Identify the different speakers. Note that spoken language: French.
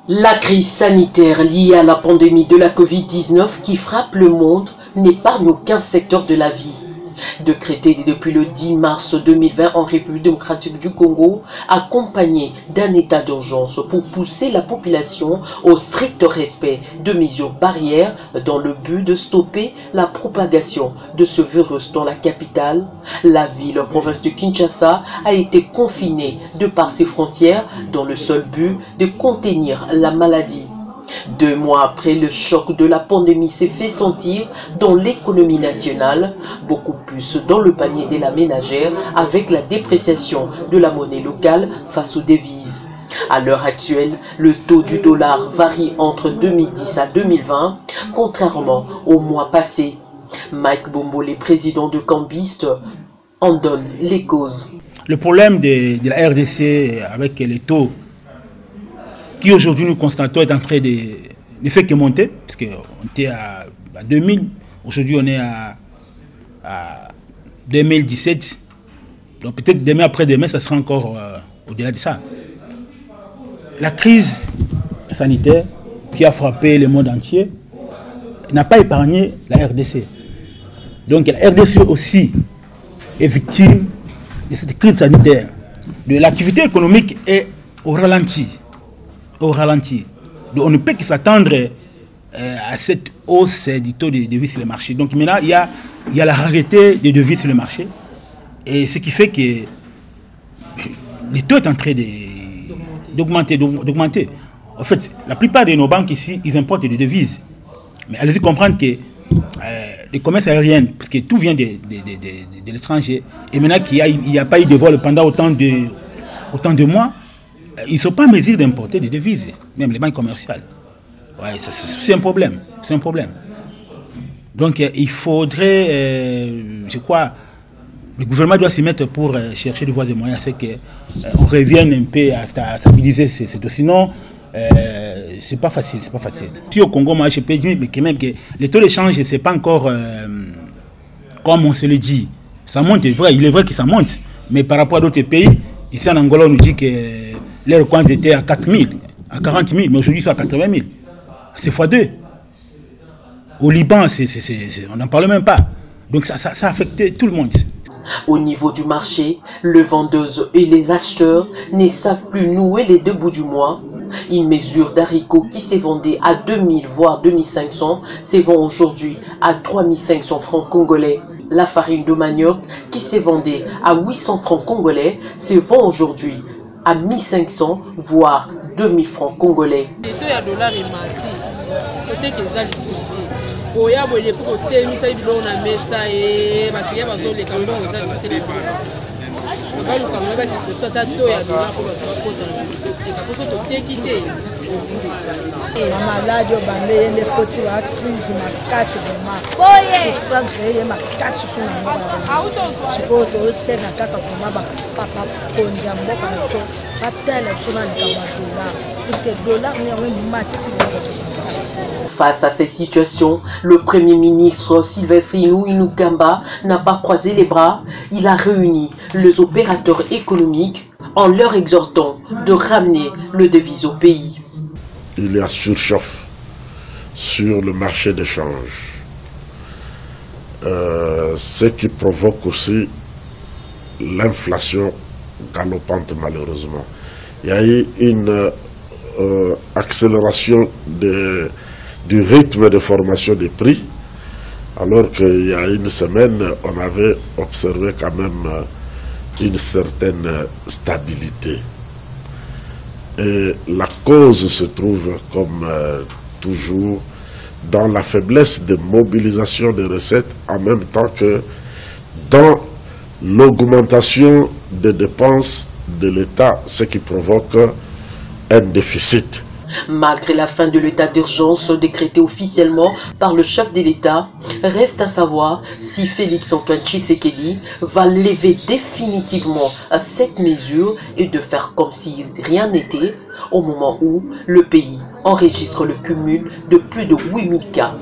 Speaker 1: La crise sanitaire liée à la pandémie de la Covid-19 qui frappe le monde n'épargne aucun secteur de la vie. Décrété depuis le 10 mars 2020 en République démocratique du Congo, accompagné d'un état d'urgence pour pousser la population au strict respect de mesures barrières dans le but de stopper la propagation de ce virus dans la capitale, la ville-province de Kinshasa a été confinée de par ses frontières dans le seul but de contenir la maladie. 2 mois après, le choc de la pandémie s'est fait sentir dans l'économie nationale, beaucoup plus dans le panier de la ménagère avec la dépréciation de la monnaie locale face aux devises. À l'heure actuelle, le taux du dollar varie entre 2010 à 2020, contrairement au mois passé. Mike Bombole, président de Cambiste, en donne les causes.
Speaker 2: Le problème de la RDC avec les taux qui aujourd'hui nous constatons est en train de ne fait que monter, parce qu'on était à 2000, aujourd'hui on est à 2017, donc peut-être demain après-demain ça sera encore au-delà de ça. La crise sanitaire qui a frappé le monde entier n'a pas épargné la RDC. Donc la RDC aussi est victime de cette crise sanitaire. L'activité économique est au ralenti. Donc on ne peut que s'attendre à cette hausse du taux de devises sur le marché. Donc maintenant, il y a la rareté des devises sur le marché. Et ce qui fait que le taux est en train d'augmenter. En fait, la plupart de nos banques ici, ils importent des devises. Mais allez-y comprendre que le commerce aérien, parce que tout vient de l'étranger, et maintenant qu'il n'y a pas eu de vol pendant autant de mois, ils ne sont pas en mesure d'importer des devises, même les banques commerciales. Ouais, c'est un problème. C'est un problème. Donc il faudrait, je crois, le gouvernement doit s'y mettre pour chercher de voir des moyens, c'est qu'on revienne un peu à stabiliser ces dossiers. Sinon, c'est pas facile. Si au Congo, moi je peux dire mais quand même que les taux d'échange, c'est pas encore comme on se le dit. Ça monte, il est vrai que ça monte, mais par rapport à d'autres pays, ici en Angola, on nous dit que les recoins étaient à 4 000, à 40 000, mais aujourd'hui, c'est à 80 000. C'est x2. Au Liban, on n'en parle même pas. Donc ça a affecté tout le monde.
Speaker 1: Au niveau du marché, les vendeuses et les acheteurs ne savent plus nouer les 2 bouts du mois. Une mesure d'haricots qui s'est vendue à 2000 voire 2500 se vend aujourd'hui à 3500 francs congolais. La farine de manioc qui s'est vendue à 800 francs congolais se vend aujourd'hui à 1500 voire 2000 francs congolais. Face à cette situation, le Premier ministre Sylvestre Ilunga n'a pas croisé les bras. Il a réuni les opérateurs économiques en leur exhortant de ramener le devise au pays.
Speaker 3: Il y a surchauffe sur le marché d'échange, ce qui provoque aussi l'inflation galopante malheureusement. Il y a eu une accélération du rythme de formation des prix, alors qu'il y a une semaine, on avait observé quand même une certaine stabilité. Et la cause se trouve, comme toujours, dans la faiblesse de mobilisation des recettes, en même temps que dans l'augmentation des dépenses de l'État, ce qui provoque un déficit.
Speaker 1: Malgré la fin de l'état d'urgence décrété officiellement par le chef de l'État, reste à savoir si Félix-Antoine Tshisekedi va lever définitivement cette mesure et de faire comme si rien n'était au moment où le pays enregistre le cumul de plus de 8000 cas.